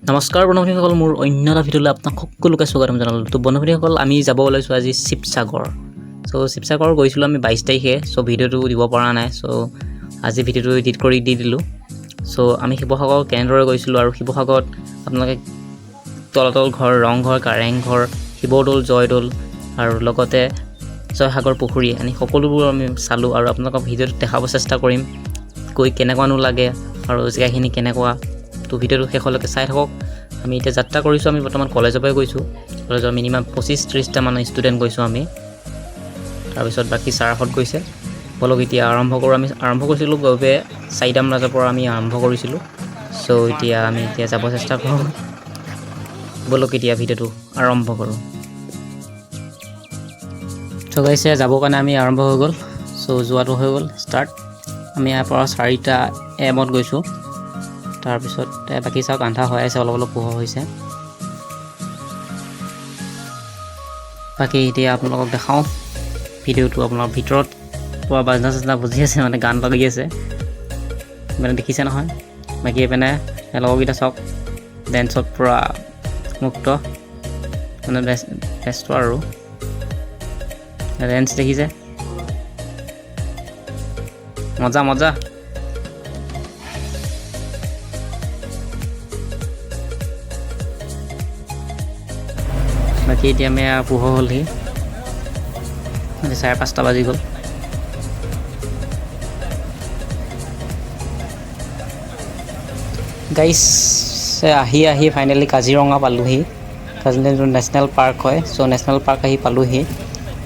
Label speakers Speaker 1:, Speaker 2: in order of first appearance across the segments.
Speaker 1: নমস্কাৰ বন্ধুসকল, মোৰ অন্য এটা ভিডিঅ'লৈ আপোনাক সকলোকে স্বাগতম জনালোঁ। তো বন্ধুসকল, আমি যাব ওলাইছোঁ আজি শিৱসাগৰ। শিৱসাগৰ গৈছিলোঁ আমি 22 তাৰিখে। ভিডিঅ'টো দিব পৰা নাই। আজি ভিডিঅ'টো এডিট কৰি দি দিলোঁ। আমি শিৱসাগৰ কেনেদৰে গৈছিলোঁ আৰু শিৱসাগৰত আপোনালোকে তলাতল ঘৰ, ৰংঘৰ, কাৰেংঘৰ, শিৱদৌল, জয়দৌল আৰু লগতে জয়সাগৰ পুখুৰী আনি সকলোবোৰ আমি চালোঁ আৰু আপোনালোকক ভিডিঅ'টো দেখাব চেষ্টা কৰিম গৈ কেনেকুৱানো লাগে আৰু জেগাখিনি কেনেকুৱা। তো ভিডিঅ'টো শেষলৈকে চাই থাকক। আমি এতিয়া যাত্ৰা কৰিছোঁ, আমি বৰ্তমান কলেজৰ পৰাই গৈছোঁ। কলেজৰ মিনিমাম 25-30টা মান ষ্টুডেণ্ট গৈছোঁ আমি। তাৰপিছত বাকী ছাৰহঁত গৈছে। বলক এতিয়া আৰম্ভ কৰোঁ। আমি আৰম্ভ কৰিছিলোঁ গৈ 4টামান বজাৰ পৰা আমি আৰম্ভ কৰিছিলোঁ। এতিয়া আমি যাব চেষ্টা কৰোঁ। বলক এতিয়া ভিডিঅ'টো আৰম্ভ কৰোঁ। গাইছে যাবৰ কাৰণে আমি আৰম্ভ হৈ গ'ল। যোৱাটো হৈ গ'ল ষ্টাৰ্ট। আমি ইয়াৰ পৰা 4টা AM গৈছোঁ। তাৰপিছত বাকী চাওক আন্ধা হৈ আছে, অলপ পোহৰ হৈছে। বাকী এতিয়া আপোনালোকক দেখাওঁ ভিডিঅ'টো। আপোনাৰ ভিতৰত পুৰা বাজনা চাজনা বজি আছে, মানে গান লাগি আছে, মানে দেখিছে নহয়। বাকী এইপিনে লগৰকেইটা চাওক ডেন্সত পূৰা মুক্ত, মানে ব্যস্ত আৰু ডেন্স দেখিছে, মজা মজা। বাকী এতিয়া আমি পোহৰ হ'লহি, 5:30 বাজি গ'ল। গাইছ আহি ফাইনেলি কাজিৰঙা পালোহি। কাজিৰঙা নেশ্যনেল পাৰ্ক হয়। নেশ্যনেল পাৰ্ক আহি পালোহি।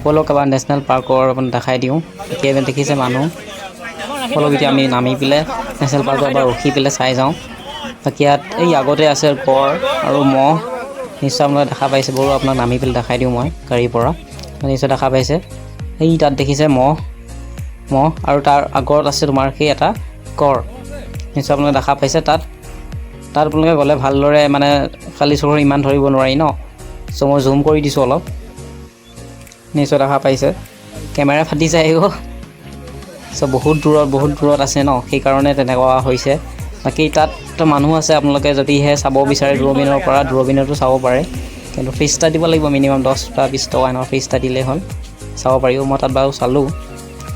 Speaker 1: বলক এবাৰ নেশ্যনেল পাৰ্কৰ আপুনি দেখাই দিওঁ। এতিয়া দেখিছে মানুহ। বলক এতিয়া আমি নামি পেলাই নেশ্যনেল পাৰ্কৰ এবাৰ ৰখি পেলাই চাই যাওঁ। বাকী ইয়াত এই আগতে আছে গড় আৰু মহ, নিশ্চয় আপোনালোকে দেখা পাইছে। বাৰু আপোনাক নামি পেলাই দেখাই দিওঁ মই গাড়ীৰ পৰা। নিশ্চয় দেখা পাইছে, এই তাত দেখিছে মহ আৰু তাৰ আগত আছে তোমাৰ সেই এটা গড়, নিশ্চয় আপোনালোকে দেখা পাইছে। তাত আপোনালোকে গ'লে ভালদৰে, মানে খালী চকুৰে ইমান ধৰিব নোৱাৰি ন। মই জুম কৰি দিছোঁ অলপ, নিশ্চয় দেখা পাইছে। কেমেৰা ফাটি যায় গ'ল। বহুত দূৰত আছে ন, সেইকাৰণে তেনেকুৱা হৈছে। বাকী তাত মানুহ আছে, আপোনালোকে যদিহে চাব বিচাৰে দূৰবীণৰ পৰা, দূৰবীণতো চাব পাৰে। কিন্তু ফিজ এটা দিব লাগিব, মিনিমাম 10-20 টকা এনেকুৱা ফিজ এটা দিলেই হ'ল, চাব পাৰিব। মই তাত বাৰু চালোঁ।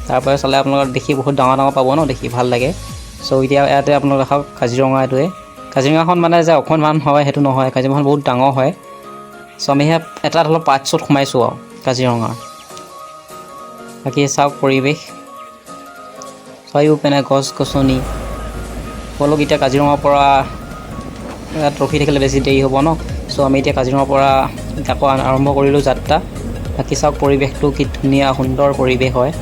Speaker 1: তাৰপৰা চালে আপোনালোকৰ দেখি বহুত ডাঙৰ পাব ন, দেখি ভাল লাগে। এতিয়া ইয়াতে আপোনালোকে দেখাওক কাজিৰঙা। এইটোৱে কাজিৰঙাখন, মানে যে অকণমান হয় সেইটো নহয়, কাজিৰঙাখন বহুত ডাঙৰ হয়। আমি এটা অলপ পাৰ্টছত সোমাইছোঁ আৰু কাজিৰঙাৰ। বাকী চাওক পৰিৱেশ, চাৰিওপিনে গছ গছনি। বলক এতিয়া কাজিৰঙাৰ পৰা ইয়াত ৰখি থাকিলে বেছি দেৰি হ'ব ন। আমি এতিয়া কাজিৰঙাৰ পৰা আকৌ আৰম্ভ কৰিলোঁ যাত্ৰা। বাকী চাওক পৰিৱেশটো কি ধুনীয়া সুন্দৰ পৰিৱেশ হয়।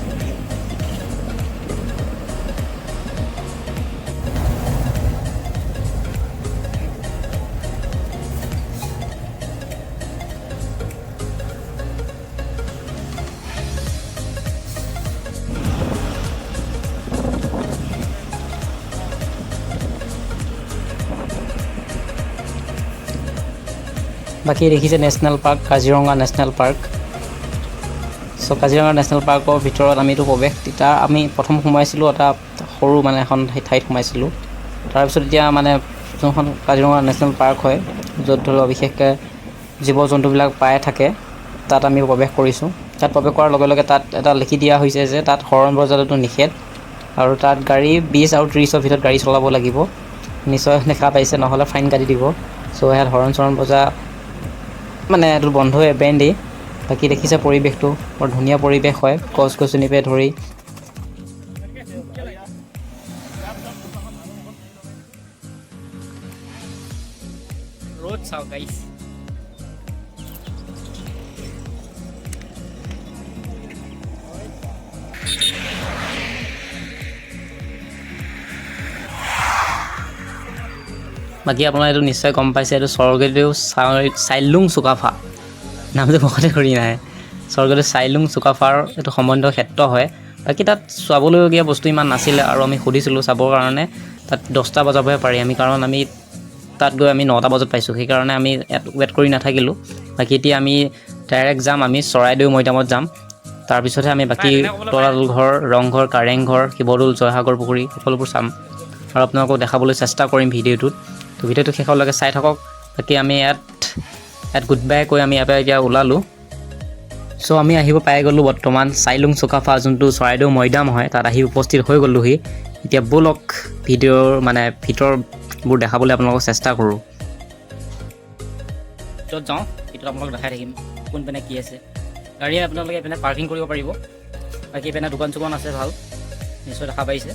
Speaker 1: বাকী দেখিছে national park, Kaziranga national park. Kaziranga national পাৰ্কৰ ভিতৰত আমিতো প্ৰৱেশ, তেতিয়া আমি প্ৰথম সোমাইছিলোঁ এটা সৰু, মানে এখন ঠাইত সোমাইছিলোঁ। তাৰপিছত এতিয়া মানে যোনখন কাজিৰঙা নেশ্যনেল পাৰ্ক হয়, য'ত ধৰি লওক বিশেষকৈ জীৱ জন্তুবিলাক পাই থাকে, তাত আমি প্ৰৱেশ কৰিছোঁ। তাত প্ৰৱেশ কৰাৰ লগে লগে তাত এটা লিখি দিয়া হৈছে যে তাত হৰ্ণ বজোৱাটো নিষেধ, আৰু তাত গাড়ী 20 আৰু 30ৰ ভিতৰত গাড়ী চলাব লাগিব। নিশ্চয় দেখা পাইছে, নহ'লে ফাইন কাটি দিব। ইয়াত হৰ্ণ চৰণ বজা মানে এইটো বন্ধই, বেণ্ডেই। বাকী দেখিছে পৰিৱেশটো বৰ ধুনীয়া পৰিৱেশ হয়, গছ গছনিৰে ধৰি। ৰ'দ চাওক গাইছ। বাকী আপোনাৰ এইটো নিশ্চয় গম পাইছে, এইটো স্বৰ্গদেউ চাইলুং চুকাফা, নামটো মুখতে কৰি নাহে। স্বৰ্গদেউ চাইলুং চুকাফাৰ এইটো সম্বন্ধ ক্ষেত্ৰ হয়। বাকী তাত চাবলগীয়া বস্তু ইমান নাছিলে, আৰু আমি সুধিছিলোঁ চাবৰ কাৰণে। তাত 10টা বজাৰ পৰাহে পাৰি আমি, কাৰণ আমি তাত গৈ আমি 9টা বজাত পাইছোঁ, সেইকাৰণে আমি ৱেট কৰি নাথাকিলোঁ। বাকী এতিয়া আমি ডাইৰেক্ট যাম, আমি চৰাইদেউ মৈদামত যাম। তাৰপিছতহে আমি বাকী তলাতল ঘৰ, ৰংঘৰ, কাৰেংঘৰ, শিৱদৌল, জয়সাগৰ পুখুৰী সকলোবোৰ চাম আৰু আপোনালোকক দেখাবলৈ চেষ্টা কৰিম ভিডিঅ'টোত। তো ভিডিঅ'টো শেষলৈকে চাই থাকক। বাকী আমি ইয়াত গুড বাই কৈ আমি ইয়াৰ পৰা এতিয়া ওলালোঁ। চ' আমি আহিব পাই গ'লোঁ বৰ্তমান চাইলুং চুকাফা, যোনটো চৰাইদেউ মৈদাম হয়, তাত আহি উপস্থিত হৈ গ'লোহি। এতিয়া ব'লক ভিডিঅ'ৰ মানে ভিতৰবোৰ দেখাবলৈ আপোনালোকক চেষ্টা কৰোঁ। য'ত যাওঁ ভিতৰত আপোনালোকক দেখাই থাকিম কোনপিনে কি আছে। গাড়ী আপোনালোকে এইপিনে পাৰ্কিং কৰিব পাৰিব। বাকী এইপিনে দোকান চোকান আছে ভাল, নিশ্চয় দেখা পাইছে।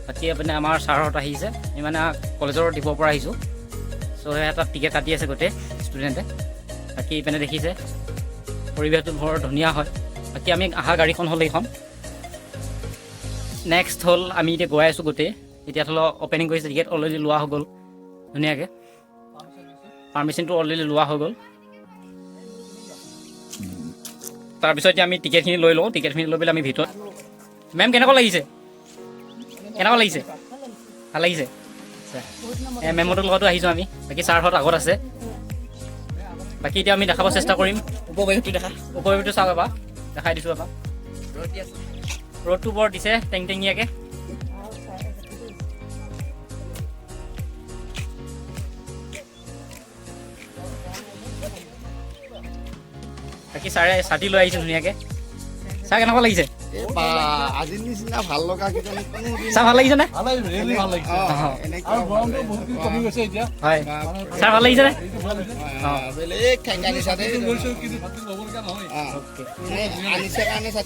Speaker 1: বাকী এইপিনে আমাৰ ছাৰহঁত আহিছে, আমি মানে কলেজৰ ট্ৰিপৰ পৰা আহিছোঁ। চ' সেই তাত টিকেট কাটি আছে গোটেই ষ্টুডেণ্টে। বাকী এইপিনে দেখিছে পৰিৱেশটো বৰ ধুনীয়া হয়। বাকী আমি অহা গাড়ীখন হ'ল এইখন। নেক্সট হ'ল আমি এতিয়া গৈ আছোঁ গোটেই। এতিয়া ধৰি লওক অ'পেনিং কৰিছে, টিকেট অলৰেডি লোৱা হৈ গ'ল ধুনীয়াকৈ, পাৰ্মিশ্যনটো অলৰেডি লোৱা হৈ গ'ল। তাৰপিছত এতিয়া আমি টিকেটখিনি লৈ লওঁ। টিকেটখিনি লৈ পেলাই আমি ভিতৰত। মেম কেনেকুৱা লাগিছে? কেনেকুৱা লাগিছে? ভাল লাগিছে? আচ্ছা, মেমহঁতৰ লগতো আহিছোঁ আমি। বাকী ছাৰহঁত আগত আছে। বাকী এতিয়া আমি দেখাব চেষ্টা কৰিম উপৰিৱেশটো চাওক এবাৰ, দেখাই দিছোঁ এবাৰ। ৰ'দটো বৰ দিছে টেংটেঙীয়াকৈ। বাকী ছাৰে ছাতি লৈ আহিছে ধুনীয়াকৈ। ছাৰ কেনেকুৱা লাগিছে?
Speaker 2: আজিৰ নিচিনা ভাল লগা
Speaker 1: ছাৰ ভাল লাগিছেনে? হয় ছাৰ ভাল লাগিছেনে?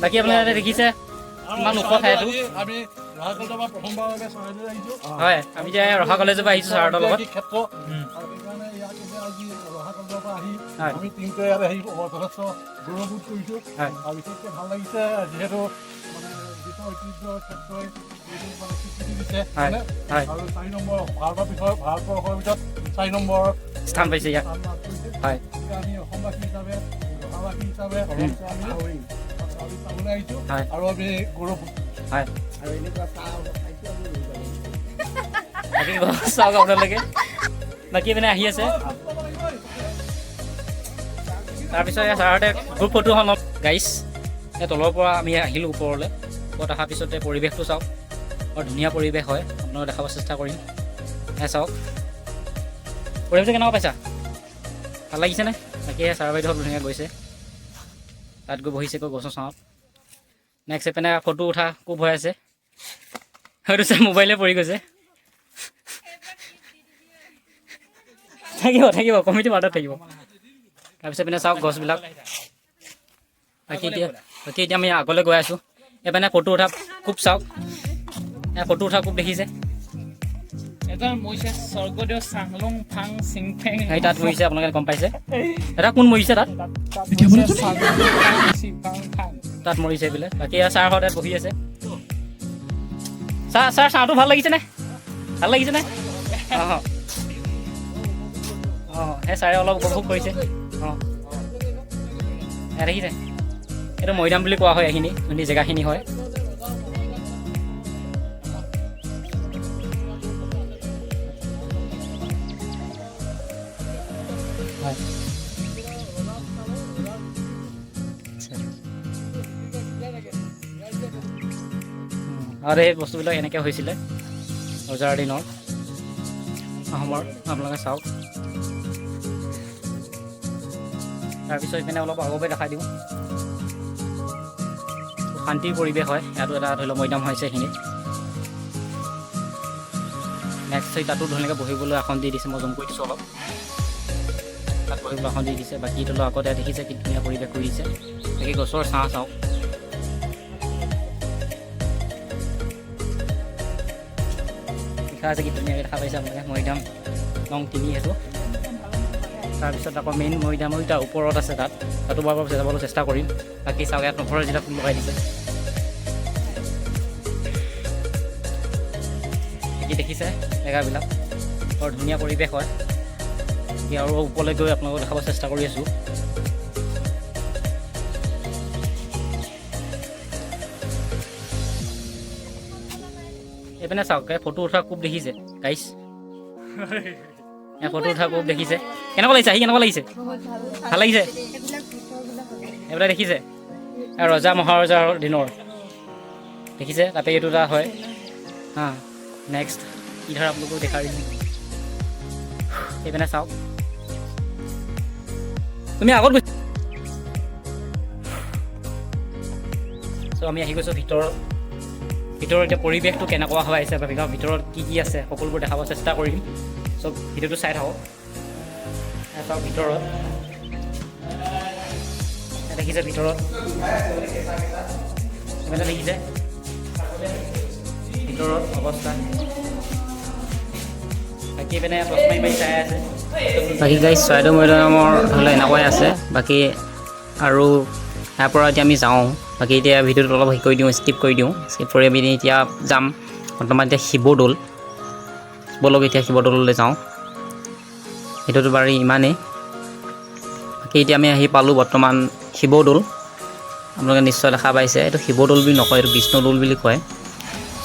Speaker 1: বাকী আপোনালোকে দেখিছে ইমান ওখ ঠাইটো। হয়, আমি এতিয়া ৰহা কলেজৰ পৰা আহিছোঁ ছাৰহঁতৰ লগত।
Speaker 3: আমি তিনিটা ইয়াত আহি যথেষ্ট গৌৰৱবোধ কৰিছোঁ আৰু বিশেষকৈ ভাল লাগিছে যিহেতু মানে যিটো ঐতিহ্যৰ ক্ষেত্ৰই মানে স্বীকৃতি দিছে আৰু 4 নম্বৰ ভাৰতবৰ্ষৰ ভিতৰত 4 নম্বৰ
Speaker 1: স্থান পাইছে ইয়াত। হয়,
Speaker 3: আমি অসমবাসী হিচাপে ভাষাভাষী হিচাপে আমি চাবলৈ আহিছোঁ আৰু আমি গৌৰৱ।
Speaker 1: হয়, চাওক আপোনালোকে। বাকী মানে আহি আছে। তাৰপিছত ছাৰহঁতে গ্ৰুপ ফটো এখন গাইছ। এই তলৰ পৰা আমি আহিলোঁ ওপৰলৈ। ওপৰত অহাৰ পিছতে পৰিৱেশটো চাওক, বৰ ধুনীয়া পৰিৱেশ হয়। আপোনালোকে দেখাব চেষ্টা কৰিম। চাওক পৰিৱেশটো কেনেকুৱা পাইছা? ভাল লাগিছেনে? বাকী ছাৰ বাইদেউহঁত ধুনীয়াকৈ গৈছে, তাত গৈ বহিছেগৈ গছৰ ছাঁত। নেক্সট এইপিনে ফটো উঠা খুব হৈ আছে। হয়তো চাই মোবাইলে পৰি গৈছে। থাকিব কমিটি বাৰ্ডত থাকিব। তাৰপিছত পিনে চাওক গছবিলাক। বাকী এতিয়া আমি আগলৈ গৈ আছোঁ। এইপিনে ফটো উঠা খুব চাওক, ফটো উঠা খুব দেখিছে। সেই তাত মৰিছে, আপোনালোকে গম পাইছে। এটা কোন মৰিছে তাত? তাত মৰিছে বোলে। বাকী ছাৰহঁত ইয়াত বহি আছে। ছাৰ চাহটো ভাল লাগিছেনে? ভাল লাগিছেনে? সেই ছাৰে অলপ উপভোগ কৰিছে। দেখিছে, এইটো মৈদাম বুলি কোৱা হয়। এইখিনি যোনখিনি জেগাখিনি হয়। আৰু এই বস্তুবিলাক এনেকৈ হৈছিলে ৰজাৰ দিনৰ আহোমৰ। আপোনালোকে চাওক। তাৰপিছত এইপিনে অলপ আগলৈ দেখাই দিওঁ। শান্তিৰ পৰিৱেশ হয় ইয়াতো। এটা ধৰি লওক মৈদাম হৈছে এইখিনিত। নেক্সট তাতো ধুনীয়াকৈ বহিবলৈ আসন দি দিছে। মই জুম কৰি দিছোঁ অলপ। তাত বহিবলৈ আসন দি দিছে। বাকী তলৰ আগতে দেখিছে কি ধুনীয়া পৰিৱেশ কৰি দিছে। বাকী গছৰ ছাঁ চাওক। লিখা আছে কি ধুনীয়াকৈ দেখা পাইছে আপোনালোকে। মৈদাম নং 3 সেইটো। তাৰপিছত আকৌ মেইন মৈদাম তাৰ ওপৰত আছে, তাতো বাৰু যাবলৈ চেষ্টা কৰিম। বাকী চাওক ইয়াত নখৰৰ জিলা ফুল লগাই দিছে। দেখিছে জেগাবিলাক বৰ ধুনীয়া পৰিৱেশ হয়। আৰু ওপৰলৈ গৈ আপোনালোকক দেখাব চেষ্টা কৰি আছোঁ। এইপিনে চাওক, ফটো উঠা খুব দেখিছে গাইছ। ফটো উঠা খুব দেখিছে। কেনেকুৱা লাগিছে? আহি কেনেকুৱা লাগিছে? ভাল লাগিছে? এইবিলাক দেখিছে ৰজা মহাৰজাৰ দিনৰ দেখিছে। তাতে এইটো এটা হয়। নেক্সট ইধাৰ আপোনালোকক দেখাই দিম। এইপিনে চাওক তুমি আগত গৈছা চ' আমি আহি গৈছোঁ ভিতৰত এতিয়া পৰিৱেশটো কেনেকুৱা হৈ আহিছে বা ভিতৰত কি কি আছে সকলোবোৰ দেখাব চেষ্টা কৰিম চ' ভিডিঅ'টো চাই থাকক চাওক ভিতৰত দেখিছে ভিতৰত এইপিনে দেখিছে ভিতৰত অৱস্থা বাকী এইপিনে প্ৰশ্ন মাৰি চাই আছে বাকী গাইজ চৰাইদেউ মৈদামৰ হ'লে এনেকুৱাই আছে বাকী আৰু ইয়াৰ পৰা এতিয়া আমি যাওঁ বাকী এতিয়া ভিডিঅ'টো অলপ হেৰি কৰি দিওঁ স্কিপ কৰি দিওঁ স্কিপ কৰি আমি এতিয়া যাম বৰ্তমান এতিয়া শিৱদৌল ব'লক এতিয়া শিৱদৌললৈ যাওঁ ভিডিঅ'টো বাৰু ইমানেই বাকী এতিয়া আমি আহি পালোঁ বৰ্তমান শিৱদৌল আপোনালোকে নিশ্চয় দেখা পাইছে এইটো শিৱদৌল বুলি নকয় এইটো বিষ্ণুদৌল বুলি কয়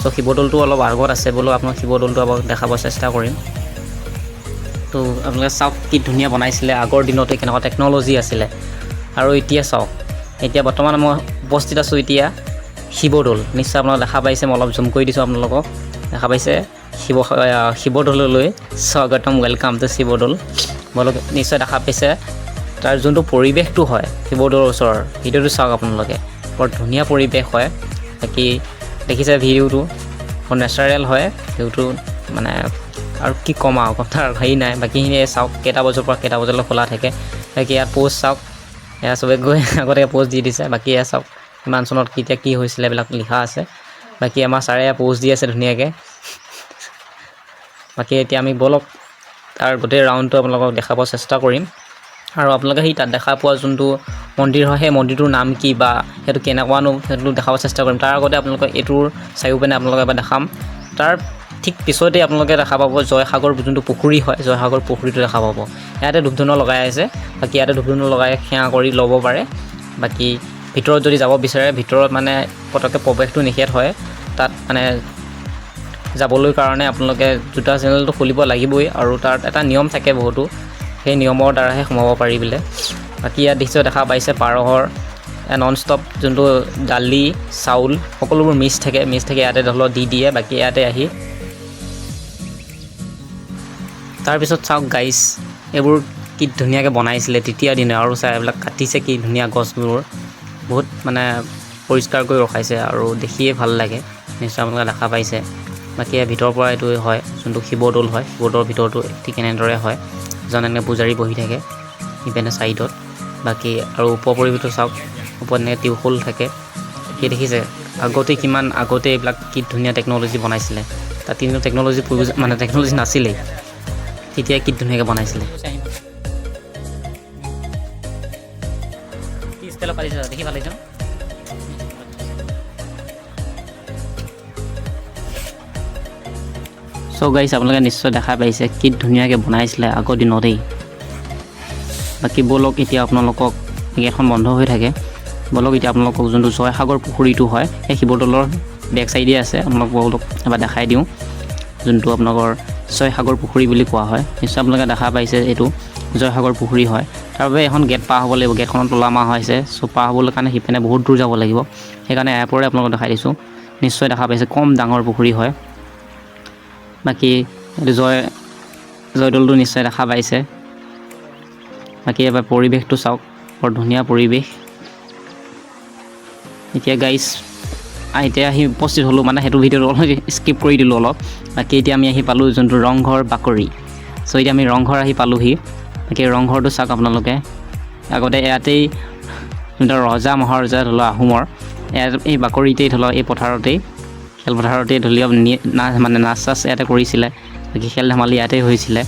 Speaker 1: চ' শিৱদৌলটো অলপ আগত আছে বোলো আপোনাক শিৱদৌলটো অলপ দেখাব চেষ্টা কৰিম তো আপোনালোকে চাওক কি ধুনীয়া বনাইছিলে আগৰ দিনতে কেনেকুৱা টেকন'লজি আছিলে আৰু এতিয়া চাওক এতিয়া বৰ্তমান মই উপস্থিত আছোঁ এতিয়া শিৱদৌল নিশ্চয় আপোনালোকে দেখা পাইছে মই অলপ জুম কৰি দিছোঁ আপোনালোকক দেখা পাইছে শিৱদৌললৈ স্বাগতম ৱেলকাম টু শিৱদৌল আপোনালোকে নিশ্চয় দেখা পাইছে তাৰ যোনটো পৰিৱেশটো হয় শিৱদৌলৰ ওচৰৰ ভিডিঅ'টো চাওক আপোনালোকে বৰ ধুনীয়া পৰিৱেশ হয় বাকী দেখিছে ভিডিঅ'টো বৰ নেচাৰেল হয় ভিডিঅ'টো মানে আৰু কি ক'ম আৰু কথাৰ হেৰি নাই বাকীখিনি চাওক কেইটা বজাৰ পৰা কেইটা বজালৈ খোলা থাকে বাকী ইয়াত প'ষ্ট চাওক এয়া চবে গৈ আগতে প'ষ্ট দি দিছে বাকী এয়া চাওক কিমান চনত কেতিয়া কি হৈছিলে এইবিলাক লিখা আছে বাকী আমাৰ ছাৰে প'ষ্ট দি আছে ধুনীয়াকৈ বাকী এতিয়া আমি ব'লক তাৰ গোটেই ৰাউণ্ডটো আপোনালোকক দেখাব চেষ্টা কৰিম আৰু আপোনালোকে সেই তাত দেখা পোৱা যোনটো মন্দিৰ হয় সেই মন্দিৰটোৰ নাম কি বা সেইটো কেনেকুৱানো সেইটো দেখাব চেষ্টা কৰিম তাৰ আগতে আপোনালোকে এইটোৰ চাইও পিনে আপোনালোকে এবাৰ দেখাম তাৰ ঠিক পিছতে আপোনালোকে দেখা পাব জয়সাগৰ যোনটো পুখুৰী হয় জয়সাগৰ পুখুৰীটো দেখা পাব ইয়াতে ধূপ ধূনা লগাই আছে বাকী ইয়াতে ধূপ ধূনা লগাই সেৱা কৰি ল'ব পাৰে বাকী ভিতৰত যদি যাব বিচাৰে ভিতৰত মানে পটককৈ প্ৰৱেশটো নিষেধ হয় তাত মানে যাবলৈ কাৰণে আপোনালোকে জোতা চেনেলটো খুলিব লাগিবই আৰু তাত এটা নিয়ম থাকে বহুতো সেই নিয়মৰ দ্বাৰাহে সোমাব পাৰি বোলে বাকী ইয়াত দৃশ্য দেখা পাইছে পাৰহৰ নন ষ্টপ যোনটো দালি চাউল সকলোবোৰ মিক্স থাকে ইয়াতে ধৰি লওক দি দিয়ে বাকী ইয়াতে আহি তাৰপিছত চাওক গাইছ এইবোৰ কি ধুনীয়াকৈ বনাইছিলে তেতিয়া দিনে আৰু চাই এইবিলাক কাটিছে কি ধুনীয়া গছবোৰ বহুত মানে পৰিষ্কাৰ কৰি ৰখাইছে আৰু দেখিয়ে ভাল লাগে নিশ্চয় আপোনালোকে দেখা পাইছে বাকী ভিতৰৰ পৰা এইটো হয় যোনটো শিৱদৌল হয় শিৱদৌলৰ ভিতৰতো ঠিক এনেদৰে হয় এজন এনেকৈ পূজাৰী বহি থাকে ইপিনে ছাইডত বাকী আৰু পৰিৱেশটো চাওক ওপৰত এনেকৈ টিউবৱেল থাকে কি দেখিছে আগতে কিমান আগতে এইবিলাক কি ধুনীয়া টেকন'লজি বনাইছিলে তাত কিন্তু টেকন'লজি মানে টেকন'লজি নাছিলেই তেতিয়া কি ধুনীয়াকৈ বনাইছিলে কি ষ্টাইলত পাতিছে দেখি ভাল লাগিছে চ' গাইছ আপোনালোকে নিশ্চয় দেখা পাইছে কি ধুনীয়াকৈ বনাইছিলে আগৰ দিনতেই বাকী ব'লক এতিয়া আপোনালোকক গেটখন বন্ধ হৈ থাকে ব'লক এতিয়া আপোনালোকক যোনটো জয়সাগৰ পুখুৰীটো হয় সেই শিৱদৌলৰ বেক চাইডে আছে আপোনালোকক এবাৰ দেখাই দিওঁ যোনটো আপোনালোকৰ জয়সাগৰ পুখুৰী বুলি কোৱা হয় নিশ্চয় আপোনালোকে দেখা পাইছে এইটো জয়সাগৰ পুখুৰী হয় তাৰ বাবে এখন গেট পাৰ হ'ব লাগিব গেটখনত তলা মাৰা হৈছে চ' পাৰ হ'বলৈ কাৰণে সিপিনে বহুত দূৰ যাব লাগিব সেইকাৰণে ইয়াৰ পৰাই আপোনালোকক দেখাই দিছোঁ নিশ্চয় দেখা পাইছে কম ডাঙৰ পুখুৰী হয় বাকী এইটো জয়দৌলটো নিশ্চয় দেখা পাইছে বাকী এবাৰ পৰিৱেশটো চাওক বৰ ধুনীয়া পৰিৱেশ এতিয়া গাইছ এতিয়া আহি উপস্থিত হ'লোঁ মানে সেইটো ভিডিঅ'টো অলপ স্কিপ কৰি দিলোঁ অলপ বাকী এতিয়া আমি আহি পালোঁ যোনটো ৰংঘৰ বাকৰি চ' এতিয়া আমি ৰংঘৰ আহি পালোঁহি বাকী ৰংঘৰটো চাওক আপোনালোকে আগতে ইয়াতেই যোনটো ৰজা মহাৰজা ধৰি লওক আহোমৰ ইয়াত এই বাকৰিতেই ধৰি লওক এই পথাৰতেই খেলপথাৰতেই ধৰি লওক নাচ চাচ ইয়াতে কৰিছিলে বাকী খেল ধেমালি ইয়াতেই হৈছিলে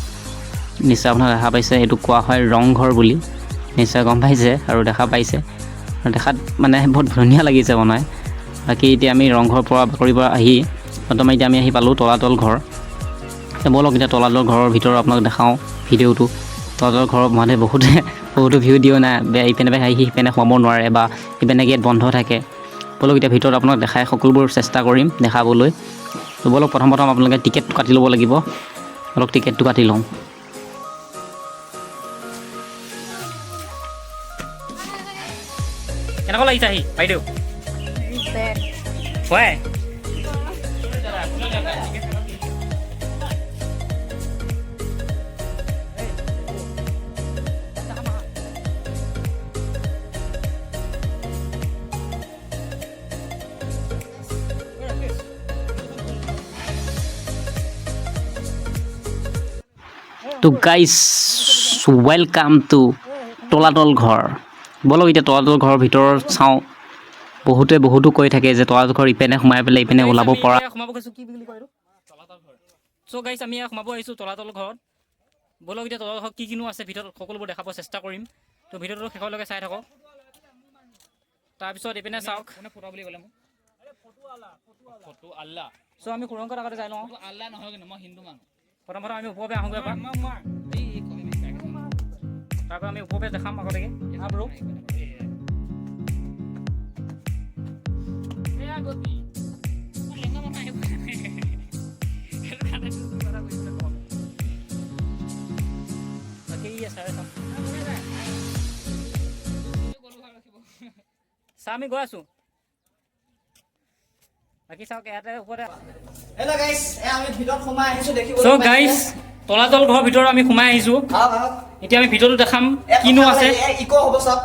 Speaker 1: নিশ্চয় আপোনালোকে দেখা পাইছে এইটো কোৱা হয় ৰংঘৰ বুলি নিশ্চয় গম পাইছে আৰু দেখা পাইছে আৰু দেখাত মানে বহুত ধুনীয়া লাগিছে বনাই বাকী এতিয়া আমি ৰংঘৰৰ পৰা বাকৰিৰ পৰা আহি বৰ্তমান এতিয়া আমি আহি পালোঁ তলাতল ঘৰ ব'লক এতিয়া তলাতল ঘৰৰ ভিতৰত আপোনাক দেখাওঁ ভিডিঅ'টো তলাতল ঘৰৰ মানে বহুতো ভিউ দিও নাই ইপিনে আহি সিপিনে সোমাব নোৱাৰে বা ইপিনে গেট বন্ধ থাকে ব'লক এতিয়া ভিতৰত আপোনাক দেখাই সকলোবোৰ চেষ্টা কৰিম দেখাবলৈ তো ব'লক প্ৰথম আপোনালোকে টিকেটটো কাটি ল'ব লাগিব অলপ টিকেটটো কাটি লওঁ কেনেকুৱা লাগিছে আহি বাইদেউ হয় তো গাইজ ৱেলকাম টু তলাতল ঘৰ। ব'লক এতিয়া তলাতল ঘৰৰ ভিতৰত চাওঁ। বহুতো কৈ থাকে যে তলাতল ঘৰ ইপিনে সোমাই পেলাই ইপিনে ওলাব পৰা। সোমাব গৈছোঁ কি বুলি কয় তলাতল ঘৰ। চ' গাইজ আমি সোমাব আহিছোঁ তলাতল ঘৰত। ব'লক এতিয়া তলাতল ঘৰত কি কিনো আছে ভিতৰত সকলোবোৰ দেখাব চেষ্টা কৰিম। তো ভিডিঅ'টো শেষলৈকে চাই থাকক। তাৰপিছত এইপিনে চাওক ফটো বুলি ক'লে মোক ফটো আল্লাহ। চ' আমি সুৰংগৰ আগতে যাই লওঁ। আল্লাহ নহয় কিন্তু মই হিন্দু মানুহ। প্ৰথমতে আমি ওপৰতে আহোঁগৈ এবাৰ। তাৰপৰা আমি ওপৰতে দেখাম আগলৈকে ব্ৰ। চা আমি গৈ আছোঁ। বাকী চাওক ইয়াতে ওপৰতে।
Speaker 4: হেল্ল' গাইছ, আমি ভিতৰত সোমাই আহিছোঁ দেখিব।
Speaker 1: চ' গাইজ তলাতল ঘৰৰ ভিতৰত আমি সোমাই আহিছোঁ। এতিয়া আমি ভিডিঅ'টো দেখাম কিনো আছে।
Speaker 4: ইকো হ'ব চাওক।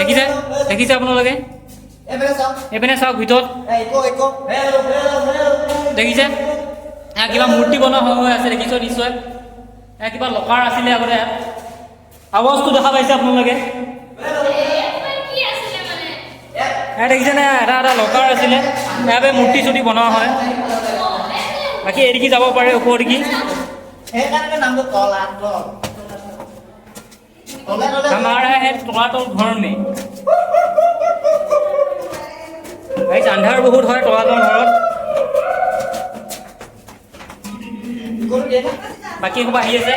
Speaker 1: দেখিছে আপোনালোকে এইপিনে চাওক ভিতৰত দেখিছে কিবা মূৰ্তি বনোৱা হৈ আছে দেখিছোঁ নিশ্চয়। কিবা লকাৰ আছিলে আগতে ইয়াত। আৱাজটো দেখা পাইছে আপোনালোকে। দেখিছে নে এটা লকাৰ আছিলে ইয়াতে মূৰ্তি চূৰ্তি বনোৱা হয়। বাকী এদিকি যাব পাৰে ওপৰ দিকি। हमारा है तलातल घर में। गाइस अंधार बहुत है तलातल घरत। बाकी सब आহি আছে।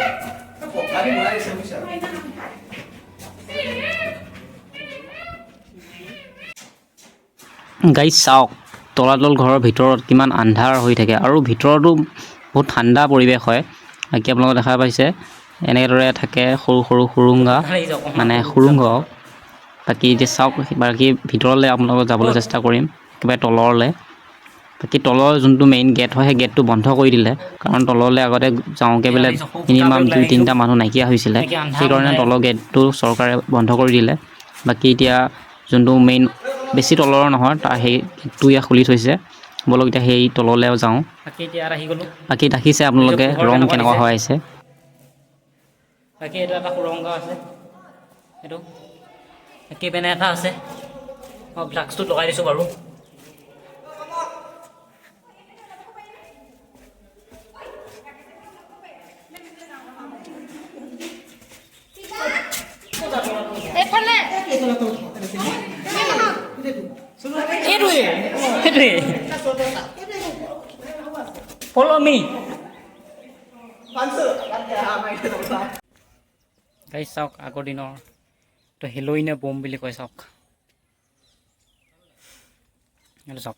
Speaker 1: গাইস চাওক তলাতল ঘৰৰ ভিতৰত কিমান আন্ধাৰ হৈ থাকে আৰু ভিতৰতো বহুত ঠাণ্ডা পৰিৱেশ হয়। বাকী আপোনালোকে দেখা পাইছে এনেদৰে থাকে সৰু সৰু সুৰুংগা মানে সুৰুংগ। বাকী এতিয়া চাওক বাকী ভিতৰলৈ আপোনালোকক যাবলৈ চেষ্টা কৰিম একেবাৰে তললৈ। বাকী তলৰ যোনটো মেইন গেট হয় সেই গেটটো বন্ধ কৰি দিলে কাৰণ তললৈ আগতে যাওঁকৈ বোলে মিনিমাম 2-3টা মানুহ নাইকিয়া হৈছিলে সেইকাৰণে তলৰ গেটটো চৰকাৰে বন্ধ কৰি দিলে। বাকী এতিয়া যোনটো মেইন বেছি তলৰ নহয় তাৰ সেই গেটটো ইয়াত খুলি থৈছে। ব'লক এতিয়া সেই তললৈ যাওঁ। বাকী এতিয়া আহি গ'লোঁ। বাকী দেখিছে আপোনালোকে ৰং কেনেকুৱা হৈ আহিছে। বাকী এইটো এটা সুৰংগ আছে এইটো বাকী পেনে এটা আছে। মই ফ্লাক্সটো লগাই দিছোঁ বাৰু। Follow me. গাইছ চাওক আগৰ দিনৰ তো হেলোইনে বম বুলি কয় চাওক। এইটো চাওক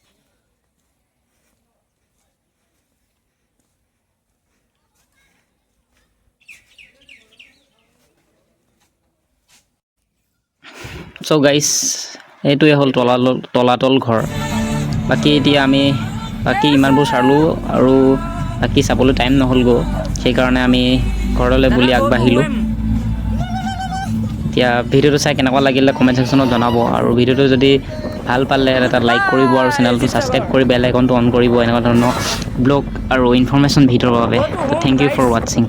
Speaker 1: চ' গাইছ এইটোৱে হ'ল তলাতল ঘৰ। বাকী এতিয়া আমি বাকী ইমানবোৰ চালোঁ আৰু বাকী চাবলৈ টাইম নহ'লগৈ সেইকাৰণে আমি ঘৰলৈ বুলি আগবাঢ়িলোঁ। এতিয়া ভিডিঅ'টো চাই কেনেকুৱা লাগিলে কমেণ্ট ছেকশ্যনত জনাব আৰু ভিডিঅ'টো যদি ভাল পালে এটা লাইক কৰিব আৰু চেনেলটো ছাবস্ক্ৰাইব কৰি বেল আইকনটো অন কৰিব এনেকুৱা ধৰণৰ ব্লগ আৰু ইনফৰমেশ্যন ভিডিঅ'ৰ বাবে। Thank you for ৱাটছিং।